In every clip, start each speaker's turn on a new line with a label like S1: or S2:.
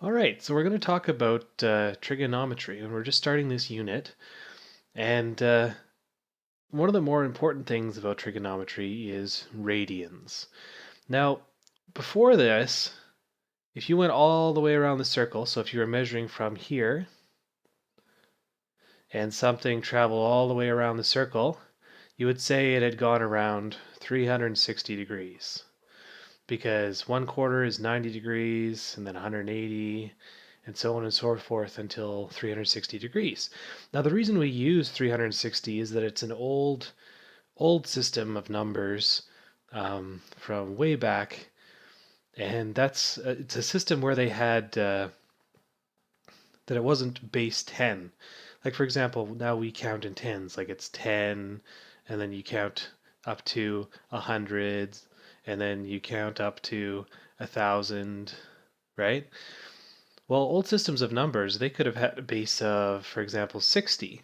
S1: All right, so we're going to talk about trigonometry, and we're just starting this unit. And one of the more important things about trigonometry is radians. Now, before this, if you went all the way around the circle, so if you were measuring from here and something traveled all the way around the circle, you would say it had gone around 360 degrees because 1/4 is 90 degrees and then 180 and so on and so forth until 360 degrees. Now the reason we use 360 is that it's an old system of numbers from way back, and it's a system where they had that it wasn't base 10. Like for example, now we count in tens, like it's 10, and then you count up to 100, and then you count up to 1,000, right? Well, old systems of numbers, they could have had a base of, for example, 60,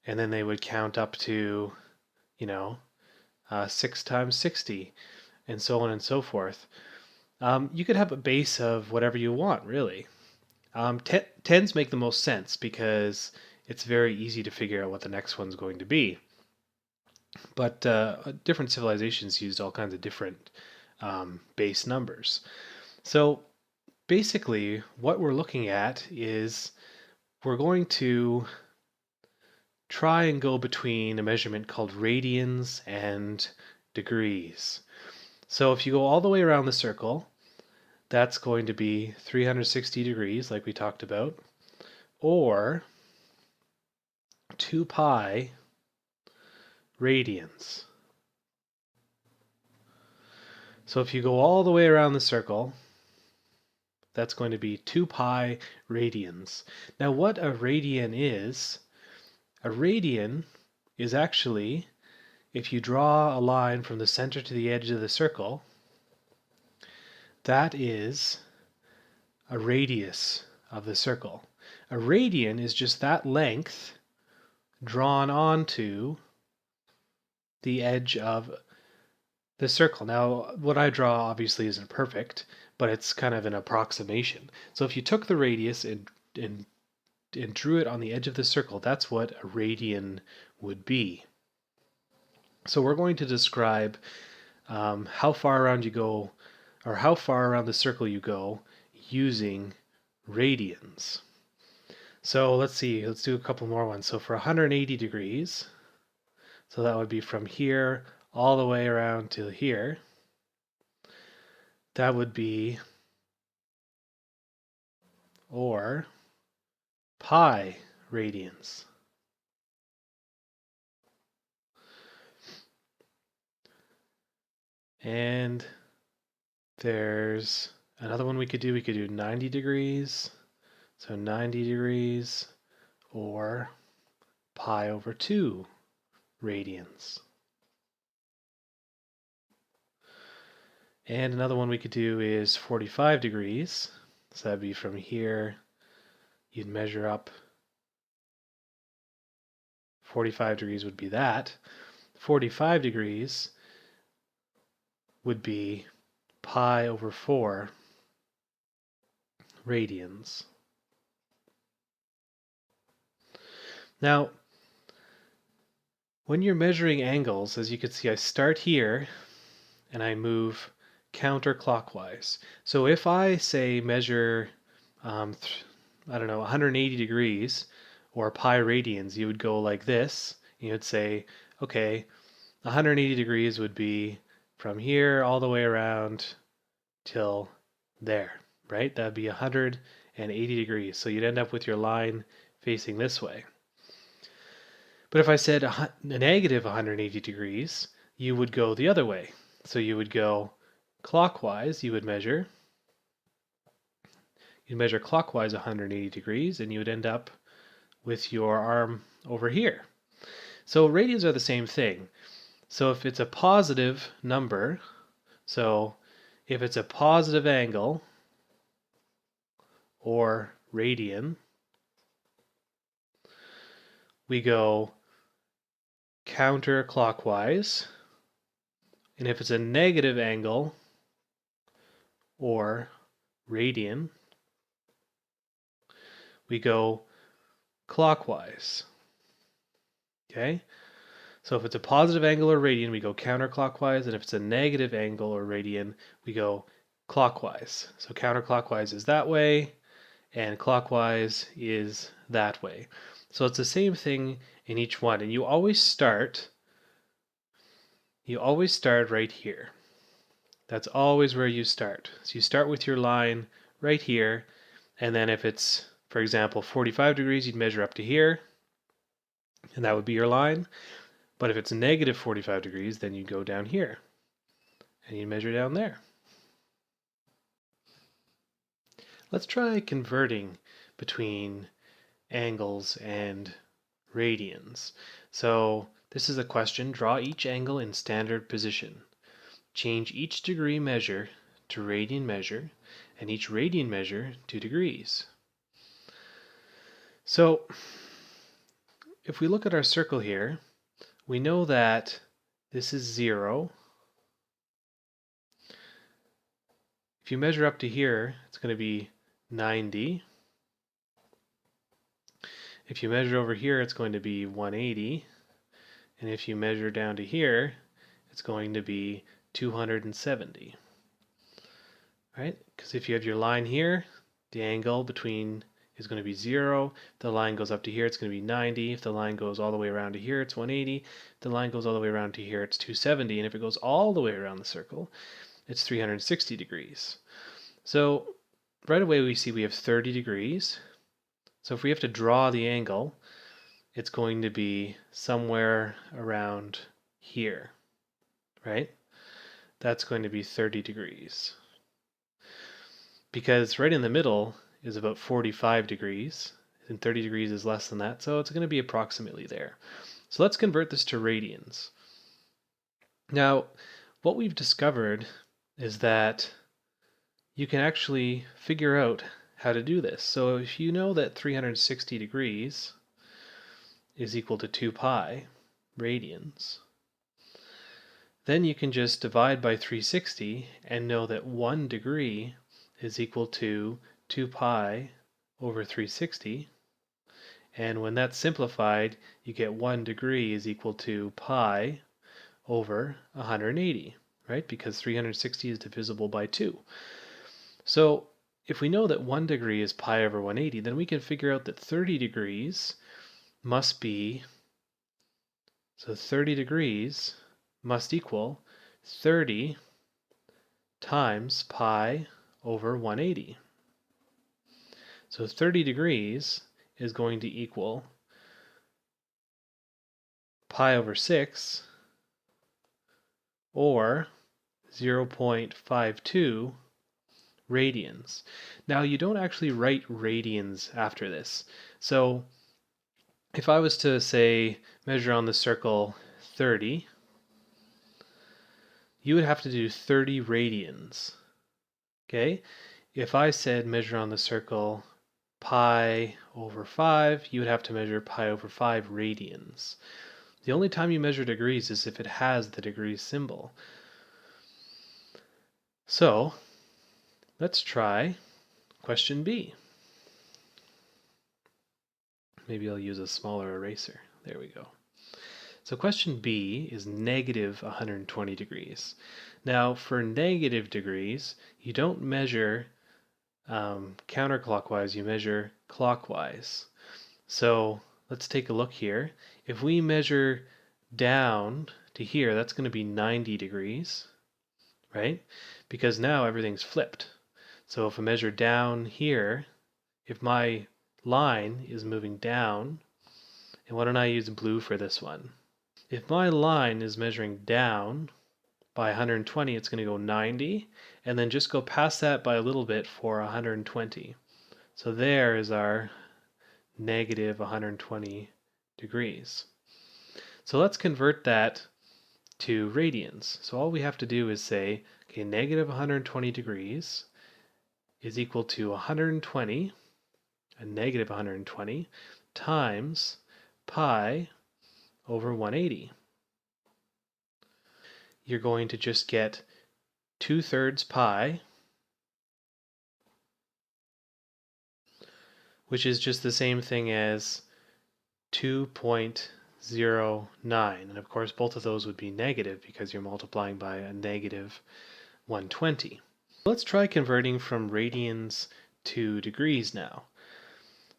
S1: and then they would count up to, you know, 6 times 60, and so on and so forth. You could have a base of whatever you want, really. Tens make the most sense because it's very easy to figure out what the next one's going to be. But different civilizations used all kinds of different base numbers. So basically, what we're looking at is we're going to try and go between a measurement called radians and degrees. So if you go all the way around the circle, that's going to be 360 degrees, like we talked about, or 2 pi radians. So if you go all the way around the circle, that's going to be 2 pi radians. Now what a radian is actually, if you draw a line from the center to the edge of the circle, that is a radius of the circle. A radian is just that length drawn onto the edge of the circle. Now, what I draw obviously isn't perfect, but it's kind of an approximation. So if you took the radius and drew it on the edge of the circle, that's what a radian would be. So we're going to describe how far around you go, or how far around the circle you go using radians. So let's see, let's do a couple more ones. So for 180 degrees, so that would be from here all the way around to here, that would be, or pi radians. And there's another one we could do. We could do 90 degrees. So 90 degrees, or pi over 2 radians. And another one we could do is 45 degrees. So that'd be from here, you'd measure up. 45 degrees would be that. 45 degrees would be pi over 4 radians. Now, when you're measuring angles, as you can see, I start here and I move counterclockwise. So if I say measure, I don't know, 180 degrees or pi radians, you would go like this. You would say, okay, 180 degrees would be from here all the way around till there, right? That'd be 180 degrees. So you'd end up with your line facing this way. But if I said a negative 180 degrees, you would go the other way. So you would go clockwise, you'd measure clockwise 180 degrees, and you would end up with your arm over here. So radians are the same thing. So if it's a positive number, so if it's a positive angle, or radian, we go counterclockwise. And if it's a negative angle, or radian, we go clockwise. Okay? So if it's a positive angle or radian, we go counterclockwise, and if it's a negative angle or radian, we go clockwise. So counterclockwise is that way, and clockwise is that way. So it's the same thing in each one, and you always start right here. That's always where you start. So you start with your line right here, and then if it's, for example, 45 degrees, you'd measure up to here, and that would be your line. But if it's negative 45 degrees, then you go down here, and you measure down there. Let's try converting between angles and radians. So this is a question. Draw each angle in standard position. Change each degree measure to radian measure and each radian measure to degrees. So if we look at our circle here, we know that this is 0. If you measure up to here, it's going to be 90. If you measure over here, it's going to be 180. And if you measure down to here, it's going to be 270. Right? Because if you have your line here, the angle between is going to be 0. If the line goes up to here, it's going to be 90. If the line goes all the way around to here, it's 180. If the line goes all the way around to here, it's 270. And if it goes all the way around the circle, it's 360 degrees. So right away we see we have 30 degrees. So if we have to draw the angle, it's going to be somewhere around here, right? That's going to be 30 degrees. Because right in the middle is about 45 degrees, and 30 degrees is less than that, so it's going to be approximately there. So let's convert this to radians. Now, what we've discovered is that you can actually figure out how to do this. So if you know that 360 degrees is equal to 2 pi radians, then you can just divide by 360 and know that 1 degree is equal to 2 pi over 360. And when that's simplified, you get 1 degree is equal to pi over 180, right? Because 360 is divisible by 2. So if we know that 1 degree is pi over 180, then we can figure out that 30 degrees must be, so 30 degrees must equal 30 times pi over 180. So 30 degrees is going to equal pi over 6 or 0.52 radians. Now you don't actually write radians after this. So if I was to say measure on the circle 30, you would have to do 30 radians. Okay? If I said measure on the circle pi over 5, you would have to measure pi over 5 radians. The only time you measure degrees is if it has the degrees symbol. So let's try question B. Maybe I'll use a smaller eraser. There we go. So question B is negative 120 degrees. Now for negative degrees, you don't measure counterclockwise, you measure clockwise. So let's take a look here. If we measure down to here, that's going to be 90 degrees, right? Because now everything's flipped. So if I measure down here, if my line is moving down, and why don't I use blue for this one? If my line is measuring down by 120, it's going to go 90, and then just go past that by a little bit for 120. So there is our negative 120 degrees. So let's convert that to radians. So all we have to do is say, okay, negative 120 degrees is equal to 120, a negative 120, times pi over 180. You're going to just get 2/3 pi, which is just the same thing as 2.09. And of course, both of those would be negative because you're multiplying by a negative 120. Let's try converting from radians to degrees now.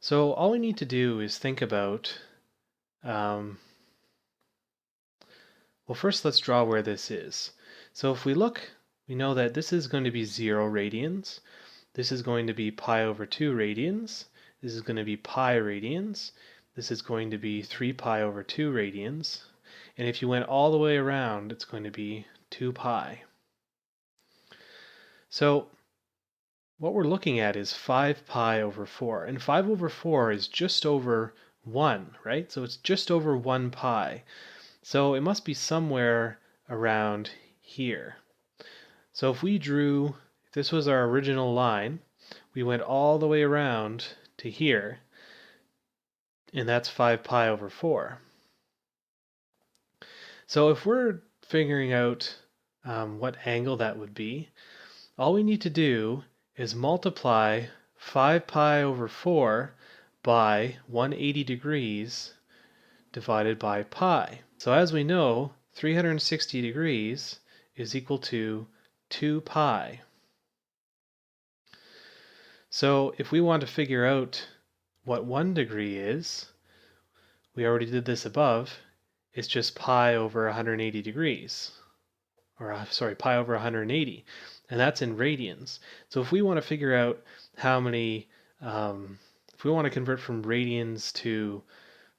S1: So all we need to do is think about, well, first let's draw where this is. So if we look, we know that this is going to be 0 radians. This is going to be pi over 2 radians. This is going to be pi radians. This is going to be 3 pi over 2 radians. And if you went all the way around, it's going to be 2 pi. So what we're looking at is 5 pi over 4. And 5 over 4 is just over 1, right? So it's just over 1 pi. So it must be somewhere around here. So if we drew, if this was our original line, we went all the way around to here, and that's 5 pi over 4. So if we're figuring out what angle that would be, all we need to do is multiply 5 pi over 4 by 180 degrees divided by pi. So as we know, 360 degrees is equal to 2 pi. So if we want to figure out what 1 degree is, we already did this above, it's just pi over 180 degrees. Or sorry, pi over 180. And that's in radians. So if we want to figure out how many, if we want to convert from radians to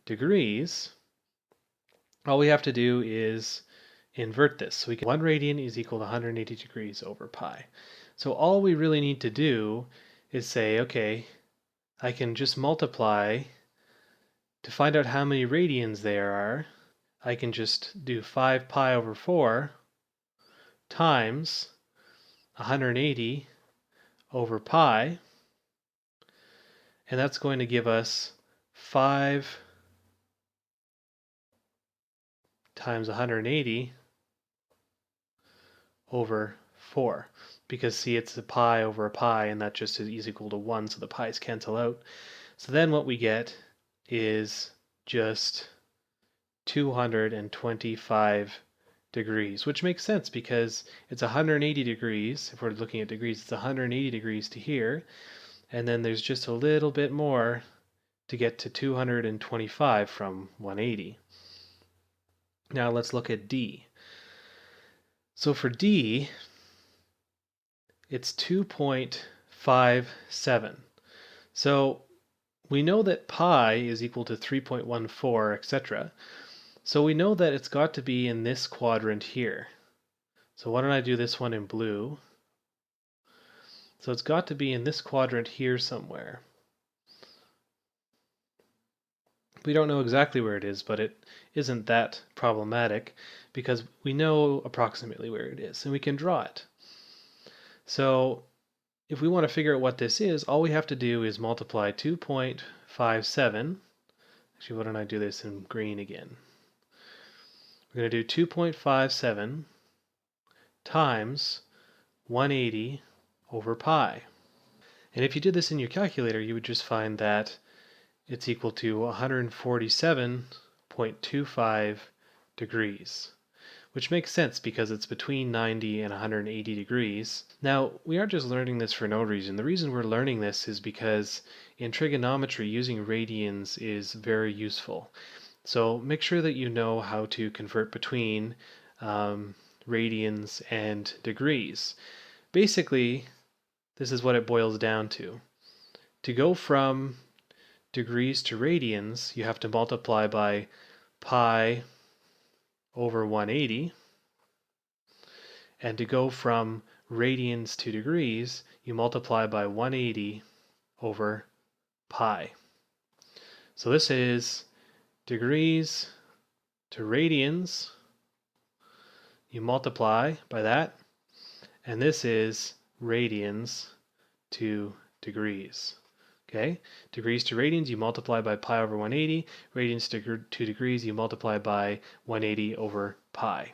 S1: degrees, all we have to do is invert this. So we can 1 radian is equal to 180 degrees over pi. So all we really need to do is say, okay, I can just multiply to find out how many radians there are. I can just do 5 pi over 4 times 180 over pi, and that's going to give us 5 times 180 over 4, because see, it's a pi over a pi, and that just is equal to 1, so the pi's cancel out. So then what we get is just 225 degrees, which makes sense because it's 180 degrees. If we're looking at degrees, it's 180 degrees to here, and then there's just a little bit more to get to 225 from 180. Now let's look at D. So for D, it's 2.57. So we know that pi is equal to 3.14, etc. So we know that it's got to be in this quadrant here. So why don't I do this one in blue? So it's got to be in this quadrant here somewhere. We don't know exactly where it is, but it isn't that problematic because we know approximately where it is, and we can draw it. So if we want to figure out what this is, all we have to do is multiply 2.57. Actually, why don't I do this in green again? We're going to do 2.57 times 180 over pi. And if you did this in your calculator, you would just find that it's equal to 147.25 degrees, which makes sense because it's between 90 and 180 degrees. Now, we aren't just learning this for no reason. The reason we're learning this is because in trigonometry, using radians is very useful. So make sure that you know how to convert between radians and degrees. Basically, this is what it boils down to. To go from degrees to radians, you have to multiply by pi over 180. And to go from radians to degrees, you multiply by 180 over pi. So this is degrees to radians, you multiply by that, and this is radians to degrees. Okay, degrees to radians, you multiply by pi over 180, radians to degrees, you multiply by 180 over pi.